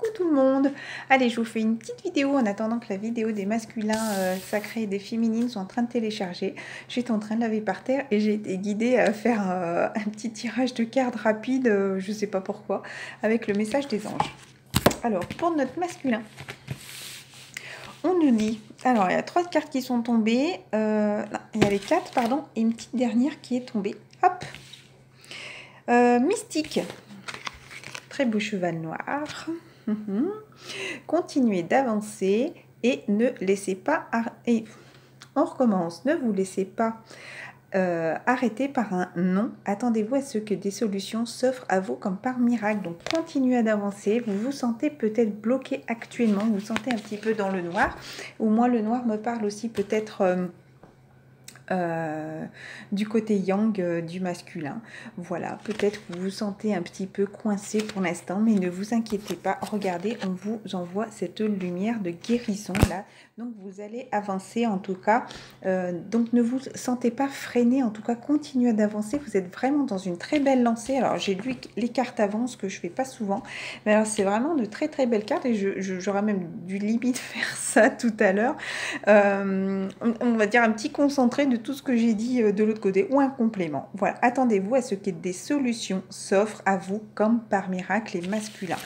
Coucou tout le monde. Allez, je vous fais une petite vidéo en attendant que la vidéo des masculins sacrés et des féminines soit en train de télécharger. J'étais en train de laver par terre et j'ai été guidée à faire un petit tirage de cartes rapide, je sais pas pourquoi, avec le message des anges. Alors, pour notre masculin, on nous dit, alors il y a 3 cartes qui sont tombées, non, il y a les 4, pardon, et une petite dernière qui est tombée. Hop, mystique, très beau cheval noir. Continuez d'avancer et ne laissez pas... Et on recommence, ne vous laissez pas arrêter par un non. Attendez-vous à ce que des solutions s'offrent à vous comme par miracle. Donc continuez d'avancer. Vous vous sentez peut-être bloqué actuellement, vous vous sentez un petit peu dans le noir. Ou moi, le noir me parle aussi peut-être... du côté yang du masculin. Voilà, peut-être que vous vous sentez un petit peu coincé pour l'instant, mais ne vous inquiétez pas. Regardez, on vous envoie cette lumière de guérison là. Donc vous allez avancer en tout cas. Donc ne vous sentez pas freiné, en tout cas continuez d'avancer. Vous êtes vraiment dans une très belle lancée. Alors j'ai lu les cartes avant, ce que je fais pas souvent, mais alors c'est vraiment de très très belles cartes et j'aurais même dû limite faire ça tout à l'heure. On va dire un petit concentré de tout ce que j'ai dit de l'autre côté, ou un complément. Voilà, attendez-vous à ce que des solutions s'offrent à vous comme par miracle les masculins.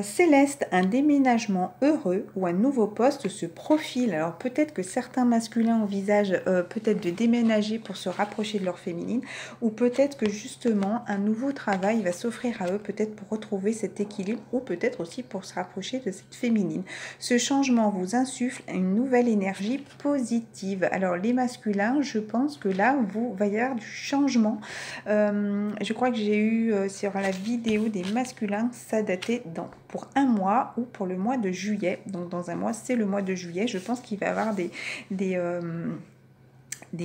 Céleste, un déménagement heureux ou un nouveau poste se profile. Alors peut-être que certains masculins envisagent peut-être de déménager pour se rapprocher de leur féminine, ou peut-être que justement un nouveau travail va s'offrir à eux, peut-être pour retrouver cet équilibre, ou peut-être aussi pour se rapprocher de cette féminine. Ce changement vous insuffle une nouvelle énergie positive. Alors les masculins, je pense que là, vous va y avoir du changement. Je crois que j'ai eu sur la vidéo des masculins, ça datait pour un mois ou pour le mois de juillet. Donc dans un mois, c'est le mois de juillet. Je pense qu'il va y avoir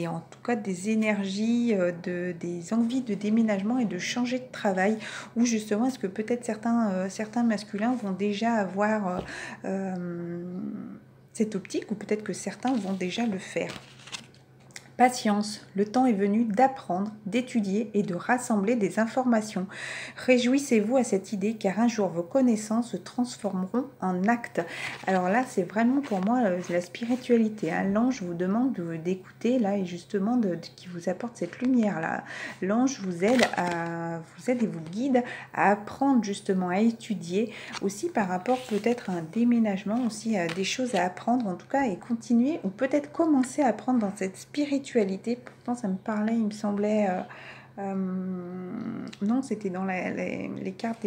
en tout cas des énergies, des envies de déménagement et de changer de travail, ou justement est-ce que peut-être certains masculins vont déjà avoir cette optique, ou peut-être que certains vont déjà le faire. Patience, le temps est venu d'apprendre, d'étudier et de rassembler des informations. Réjouissez-vous à cette idée car un jour vos connaissances se transformeront en actes. Alors là, c'est vraiment pour moi la spiritualité. Hein. L'ange vous demande d'écouter là et justement qui vous apporte cette lumière là. L'ange vous aide et vous guide à apprendre justement à étudier aussi par rapport peut-être à un déménagement aussi à des choses à apprendre en tout cas et continuer ou peut-être commencer à apprendre dans cette spiritualité. Pourtant ça me parlait, il me semblait non, c'était dans les cartes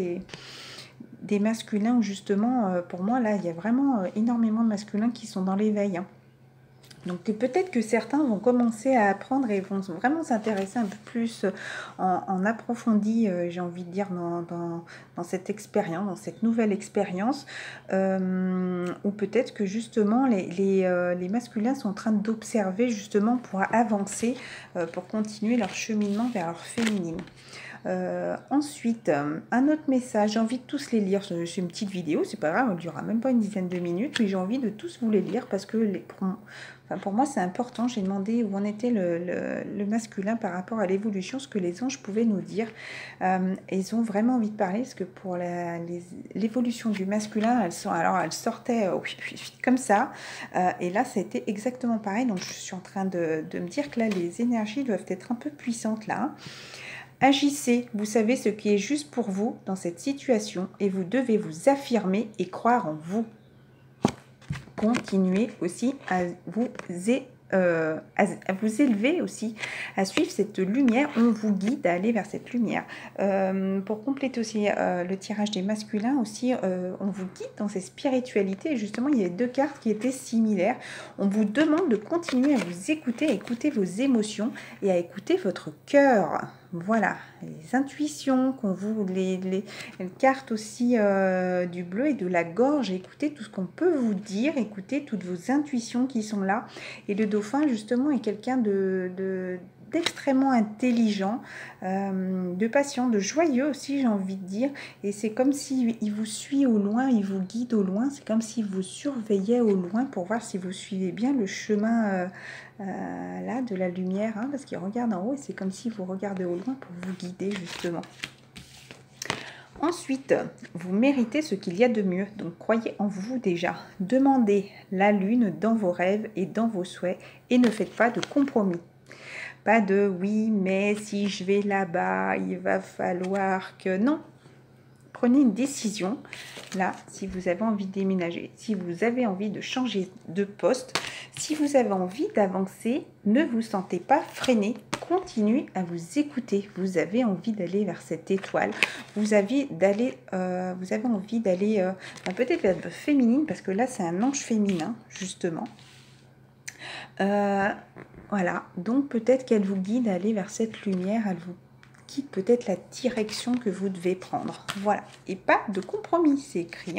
des masculins où justement pour moi là il y a vraiment énormément de masculins qui sont dans l'éveil, hein. Donc peut-être que certains vont commencer à apprendre et vont vraiment s'intéresser un peu plus en approfondi, j'ai envie de dire, dans cette expérience, dans cette nouvelle expérience, ou peut-être que justement les masculins sont en train d'observer justement pour avancer, pour continuer leur cheminement vers leur féminine. Ensuite, un autre message, j'ai envie de tous les lire, c'est une petite vidéo, c'est pas grave, elle durera même pas une dizaine de minutes, mais j'ai envie de tous vous les lire parce que pour moi c'est important. J'ai demandé où en était le masculin par rapport à l'évolution, ce que les anges pouvaient nous dire. Ils ont vraiment envie de parler parce que pour l'évolution du masculin, elles sortaient comme ça, et là ça a été exactement pareil, donc je suis en train de me dire que là les énergies doivent être un peu puissantes là, hein. Agissez, vous savez ce qui est juste pour vous dans cette situation et vous devez vous affirmer et croire en vous. Continuez aussi à vous élever aussi, à suivre cette lumière, on vous guide à aller vers cette lumière. Pour compléter aussi le tirage des masculins aussi, on vous guide dans ces spiritualités. Justement, il y a 2 cartes qui étaient similaires. On vous demande de continuer à vous écouter, à écouter vos émotions et à écouter votre cœur. Voilà, les intuitions qu'on vous, les cartes aussi du bleu et de la gorge. Écoutez tout ce qu'on peut vous dire, écoutez toutes vos intuitions qui sont là. Et le dauphin, justement, est quelqu'un d'extrêmement intelligent, de patient, de joyeux aussi, j'ai envie de dire. Et c'est comme s'il vous suit au loin, il vous guide au loin. C'est comme s'il vous surveillait au loin pour voir si vous suivez bien le chemin là de la lumière, hein, parce qu'il regarde en haut et c'est comme si vous regardez au loin pour vous guider justement. Ensuite, vous méritez ce qu'il y a de mieux, donc croyez en vous déjà. Demandez la lune dans vos rêves et dans vos souhaits et ne faites pas de compromis. Pas de oui, mais si je vais là-bas, il va falloir que... Non, prenez une décision. Là, si vous avez envie de déménager, si vous avez envie de changer de poste, si vous avez envie d'avancer, ne vous sentez pas freiné. Continuez à vous écouter. Vous avez envie d'aller vers cette étoile. Vous avez envie d'aller peut-être vers le féminine, parce que là, c'est un ange féminin, justement. Voilà, donc peut-être qu'elle vous guide à aller vers cette lumière, elle vous guide peut-être la direction que vous devez prendre. Voilà, et pas de compromis, c'est écrit.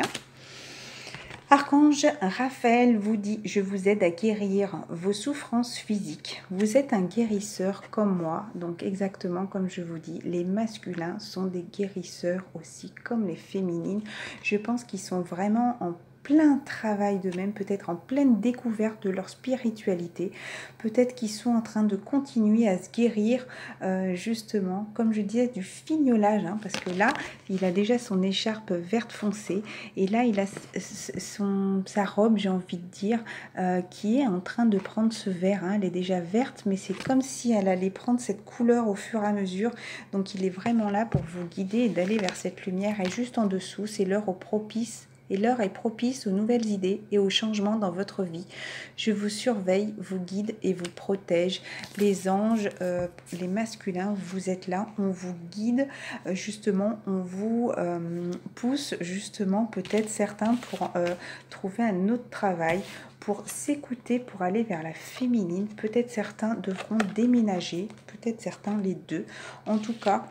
Archange Raphaël vous dit « Je vous aide à guérir vos souffrances physiques. Vous êtes un guérisseur comme moi. » Donc exactement comme je vous dis, les masculins sont des guérisseurs aussi comme les féminines. Je pense qu'ils sont vraiment en plein travail d'eux-mêmes, peut-être en pleine découverte de leur spiritualité, peut-être qu'ils sont en train de continuer à se guérir justement, comme je disais, du fignolage, parce que là, il a déjà son écharpe verte foncée, et là, il a sa robe, j'ai envie de dire, qui est en train de prendre ce vert, elle est déjà verte, mais c'est comme si elle allait prendre cette couleur au fur et à mesure, donc il est vraiment là pour vous guider et d'aller vers cette lumière, et juste en dessous, c'est l'heure au propice. Et l'heure est propice aux nouvelles idées et aux changements dans votre vie. Je vous surveille, vous guide et vous protège. Les anges, les masculins, vous êtes là, on vous guide, justement, on vous pousse, justement, peut-être certains pour trouver un autre travail, pour s'écouter, pour aller vers la féminine. Peut-être certains devront déménager, peut-être certains les deux. En tout cas,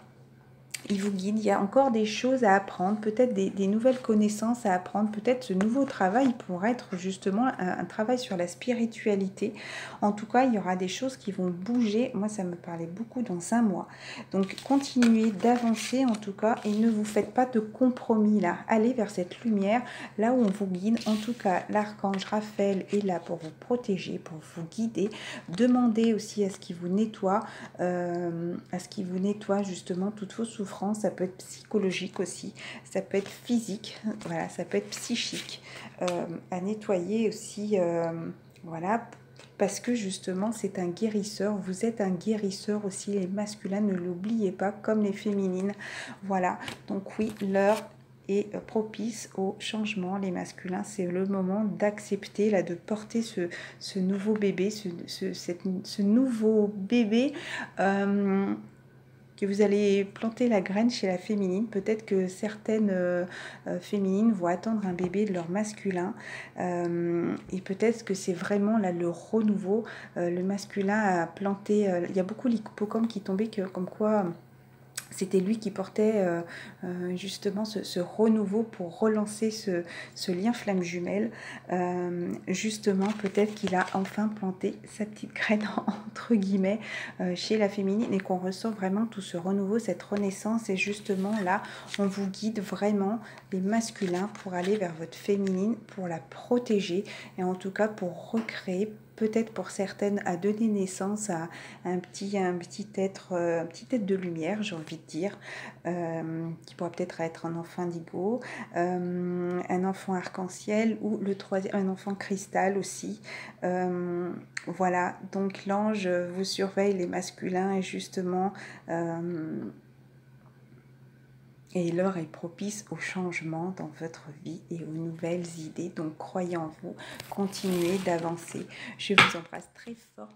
il vous guide, il y a encore des choses à apprendre, peut-être des nouvelles connaissances à apprendre, peut-être ce nouveau travail pourrait être justement un travail sur la spiritualité. En tout cas, il y aura des choses qui vont bouger. Moi, ça me parlait beaucoup dans un mois. Donc, continuez d'avancer en tout cas et ne vous faites pas de compromis là. Allez vers cette lumière, là où on vous guide. En tout cas, l'archange Raphaël est là pour vous protéger, pour vous guider. Demandez aussi à ce qu'il vous nettoie, justement toutes vos souffrances. Ça peut être psychologique aussi, ça peut être physique, voilà, ça peut être psychique, à nettoyer aussi, voilà, parce que justement c'est un guérisseur, vous êtes un guérisseur aussi, les masculins, ne l'oubliez pas, comme les féminines, voilà, donc oui, l'heure est propice au changement, les masculins, c'est le moment d'accepter, là, de porter ce nouveau bébé, ce nouveau bébé, que vous allez planter la graine chez la féminine. Peut-être que certaines féminines vont attendre un bébé de leur masculin. Et peut-être que c'est vraiment là le renouveau. Le masculin a planté... il y a beaucoup l'hippocampe qui tombait comme quoi... C'était lui qui portait justement ce renouveau pour relancer ce lien flamme jumelle. Justement, peut-être qu'il a enfin planté sa petite graine, entre guillemets, chez la féminine et qu'on ressent vraiment tout ce renouveau, cette renaissance. Et justement, là, on vous guide vraiment, les masculins, pour aller vers votre féminine, pour la protéger et en tout cas pour recréer, peut-être pour certaines, à donner naissance à un petit être de lumière, j'ai envie de dire, qui pourra peut-être être un enfant indigo, un enfant arc-en-ciel ou le troisième, un enfant cristal aussi. Voilà, donc l'ange vous surveille, les masculins, et justement... et l'heure est propice au changement dans votre vie et aux nouvelles idées. Donc, croyez en vous, continuez d'avancer. Je vous embrasse très fort.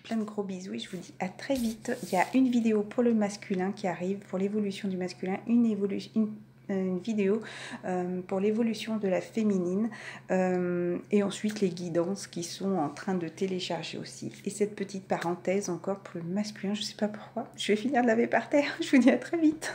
Plein de gros bisous et je vous dis à très vite. Il y a une vidéo pour le masculin qui arrive, pour l'évolution du masculin, une vidéo pour l'évolution de la féminine et ensuite les guidances qui sont en train de télécharger aussi. Et cette petite parenthèse encore pour le masculin, je ne sais pas pourquoi. Je vais finir de laver par terre. Je vous dis à très vite.